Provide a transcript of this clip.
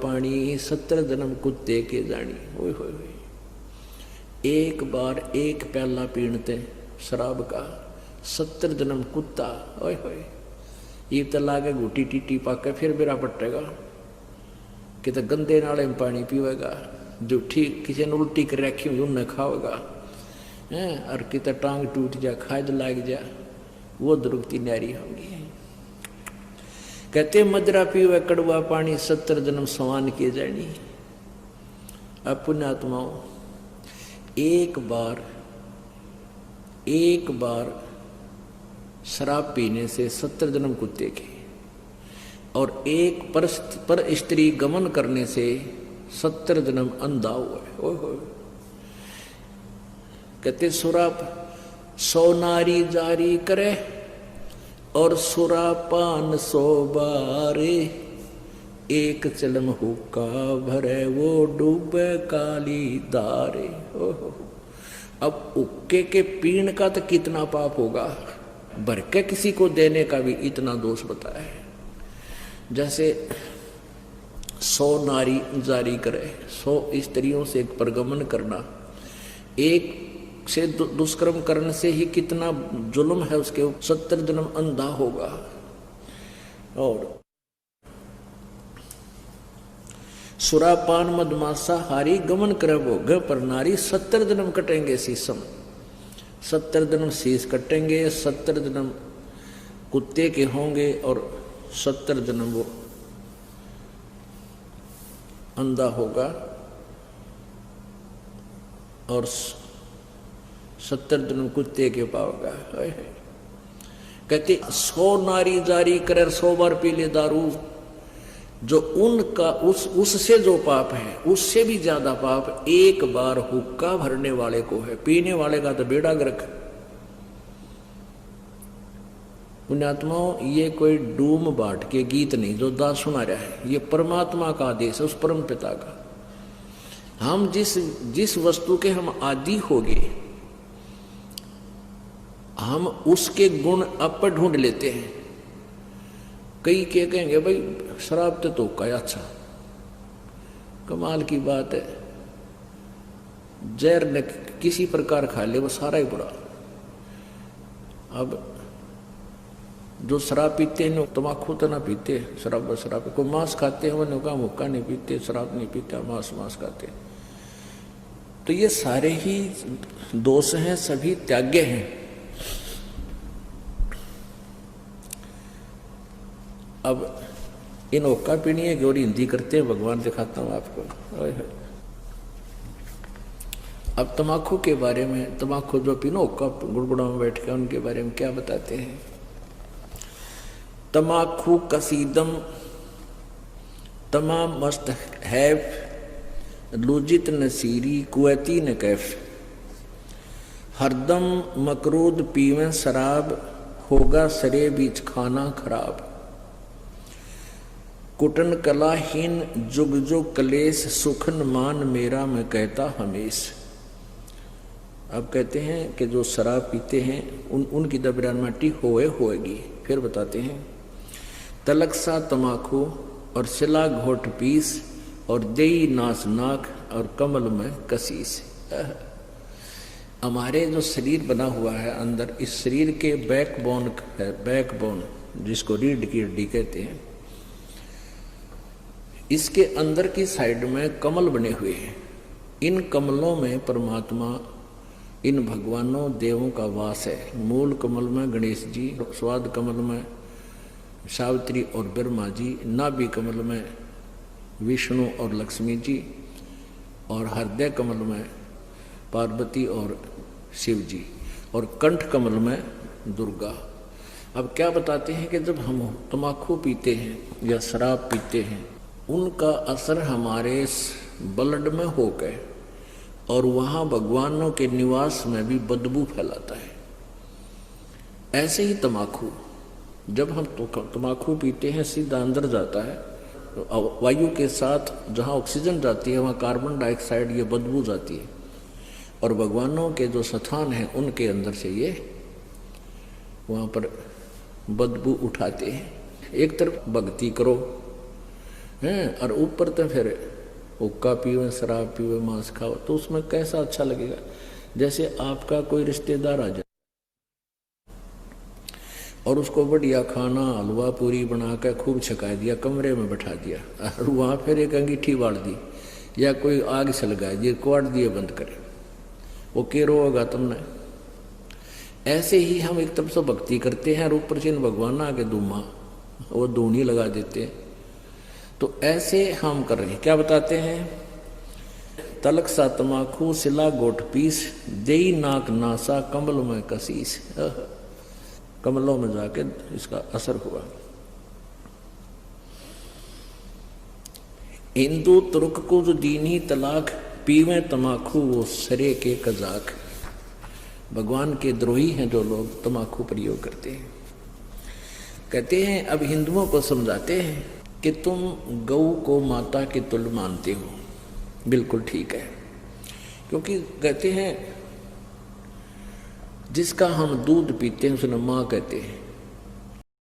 पानी 70 जन्म कुत्ते के जानी। ओए होए होए, एक बार एक प्याला पीणते शराब का 70 जन्म कुत्ता। ओए होए, ये तो लागे घूटी टीटी पाके फिर बेरा पटेगा कि तो गंदे नाले में पानी पीवेगा, जूठी किसी ने उल्टी कर रखी हुई उन्हें खाओगा हैं, और कितना टांग टूट जा, खाद लाग जा, वो दुर्गति नारी होगी। कहते मदरा पीवे कड़वा पानी 70 जन्म समान किए जानी। अब पुण्यात्माओं, एक बार शराब पीने से 70 जन्म कुत्ते के, और एक पर स्त्री गमन करने से 70 जन्म अंधा हुआ है। ओए होए, कहते सौ नारी जारी करे और सुरापान 100 बारे, एक चलम हुक्का भरे वो डूबे काली दारे। ओहो, अब हुक्के के पीण का तो कितना पाप होगा, भर के किसी को देने का भी इतना दोष बताया है। जैसे 100 नारी जारी करे, 100 स्त्रियों से परगमन करना, एक से दुष्कर्म करने से ही कितना जुल्म है उसके, 70 जन्म अंधा होगा। और सुरापान मदमासा हारी गमन करे भोग पर नारी, 70 जन्म कटेंगे शीशम, 70 जन्म शीश कटेंगे, 70 जन्म कुत्ते के होंगे और 70 जन्म वो अंधा होगा, और 70 जन्म कुत्ते के पाओगा। कहते 100 नारी जारी करे 100 बार पी ले दारू, जो उनका उससे जो पाप है उससे भी ज्यादा पाप एक बार हुक्का भरने वाले को है। पीने वाले का तो बेड़ा गर्क। पुण्यात्माओं, ये कोई डूम बाट के गीत नहीं जो दास सुना रहा है, ये परमात्मा का आदेश है, उस परम पिता का। हम जिस वस्तु के हम आदि होगे, हम उसके गुण अब पर ढूंढ लेते हैं। कई क्या कहेंगे, भाई शराब तो का अच्छा, कमाल की बात है, जहर ने किसी प्रकार खा ले वो सारा ही बुरा। अब जो शराब पीते हैं तम्बाकू तो ना पीते, शराब को मांस खाते हैं, वो का मुक्का नहीं पीते, शराब नहीं पीता, मांस खाते। तो ये सारे ही दोष हैं, सभी त्याग्य हैं। अब इन ओक्का पीनी है और हिंदी करते हैं, भगवान दिखाता हूं आपको। अब तम्बाकू के बारे में, तम्बाकू जो पीनो ओक्का गुड़गुड़ा में बैठ के, उनके बारे में क्या बताते हैं। तम्बाकू कसीदम तमाम मस्त हैफ, लुजित नसीरी कुवैती न कैफ, हरदम मकरूद पीवें शराब, होगा सरे बीच खाना खराब, कुटन कलाहीन जुग जुग कलेश, सुखन मान मेरा मैं कहता हमेश। अब कहते हैं कि जो शराब पीते हैं उनकी दबरानमाटी होएगी। फिर बताते हैं, तलक सा तमाकू और सिला घोट पीस, और देई नास नाक और कमल में कसीस। हमारे जो शरीर बना हुआ है अंदर, इस शरीर के बैकबोन है, बैकबोन जिसको रीढ़ की हड्डी कहते हैं, इसके अंदर की साइड में कमल बने हुए हैं। इन कमलों में परमात्मा, इन भगवानों देवों का वास है। मूल कमल में गणेश जी, स्वाद कमल में सावित्री और ब्रह्मा जी, नाभि कमल में विष्णु और लक्ष्मी जी, और हृदय कमल में पार्वती और शिव जी, और कंठ कमल में दुर्गा। अब क्या बताते हैं कि जब हम तम्बाकू पीते हैं या शराब पीते हैं, उनका असर हमारे ब्लड में होकर और वहाँ भगवानों के निवास में भी बदबू फैलाता है। ऐसे ही तम्बाकू, जब हम तम्बाकू पीते हैं सीधा अंदर जाता है, तो वायु के साथ जहाँ ऑक्सीजन जाती है वहाँ कार्बन डाइऑक्साइड ये बदबू जाती है, और भगवानों के जो स्थान हैं उनके अंदर से ये वहाँ पर बदबू उठाते हैं। एक तरफ भक्ति करो, हैं, और ऊपर तो फिर हुक्का पीवे, शराब पीवे, मांस खाओ, तो उसमें कैसा अच्छा लगेगा। जैसे आपका कोई रिश्तेदार आ जाए और उसको बढ़िया खाना हलवा पूरी बना कर खूब छका दिया, कमरे में बैठा दिया, और वहाँ फिर एक अंगीठी बाढ़ दी या कोई आग सलगाए दिए, क्वाट दिए बंद करे, वो केरो होगा तुमने। ऐसे ही हम एक तरफ से भक्ति करते हैं और ऊपर से इन भगवान आगे दूमा वो दूनी लगा देते हैं। तो ऐसे हम कर रहे हैं। क्या बताते हैं? तलक सा तमाखू सिला गोट पीस, देई नाक नासा कमल में कसीस। कमलों में जाके इसका असर हुआ। हिंदू तुर्क को जो दीनी तलाक, पीवे तमाखू वो सरे के कजाक। भगवान के द्रोही हैं जो लोग तमाकू प्रयोग करते हैं। कहते हैं अब हिंदुओं को समझाते हैं कि तुम गऊ को माता के तुल्य मानते हो, बिल्कुल ठीक है, क्योंकि कहते हैं जिसका हम दूध पीते हैं उसने माँ कहते हैं।